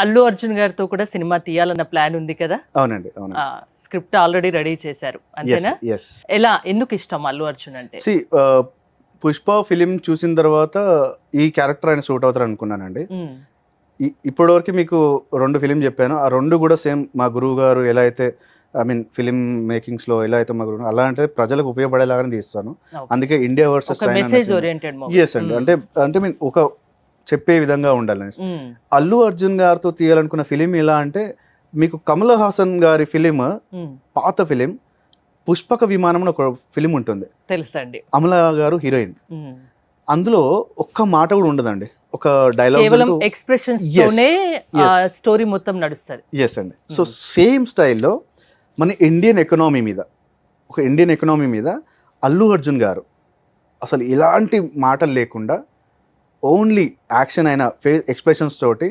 అల్లు అర్జున్ గారితో కూడా cinema తీయాలన్న plan ఉంది కదా? అవునండి, అవునండి. స్క్రిప్ట్ ఆల్రెడీ రెడీ చేశారు అంతేనా? ఎస్. ఎలా, ఎందుకు ఇష్టం అల్లు అర్జున్ అంటే? సి పుష్ప ఫిలిం చూసిన తర్వాత ఈ క్యారెక్టర్ ఆయన సూట్ అవుతారు అనుకున్నానండి. ఇప్పటివరకు మీకు 2 ఫిలిం చెప్పాను. ఆ 2 కూడా సేమ్ మా గురువు గారు ఎలా అయితే ఐ మీన్ ఫిలిం మేకింగ్స్లో ఎలా అయితే మా గురువు అలా అంటే ప్రజలకు ఉపయోగపడేలాగానే తీస్తాను. అందుకే India versus China message oriented yes అండి. అంటే మీన్ ఒక చెప్పే విధంగా ఉండాలని. అల్లు అర్జున్ గారితో తీయాలనుకున్న ఫిలిం ఎలా అంటే, మీకు కమల్ హాసన్ గారి ఫిలిం, పాత ఫిలిం పుష్పక విమానం అని ఒక ఫిలిం ఉంటుంది, తెలుసండి. అమలా గారు హీరోయిన్. అందులో ఒక్క మాట కూడా ఉండదండి, ఒక డైలాగ్, కేవలం ఎక్స్‌ప్రెషన్స్ తోనే స్టోరీ మొత్తం నడుస్తది. ఎస్ అండి. సో సేమ్ స్టైల్లో మన ఇండియన్ ఎకనామీ మీద అల్లు అర్జున్ గారు అసలు ఇలాంటి మాటలు లేకుండా ఓన్లీ యాక్షన్ అయిన ఎక్స్ప్రెషన్స్ తోటి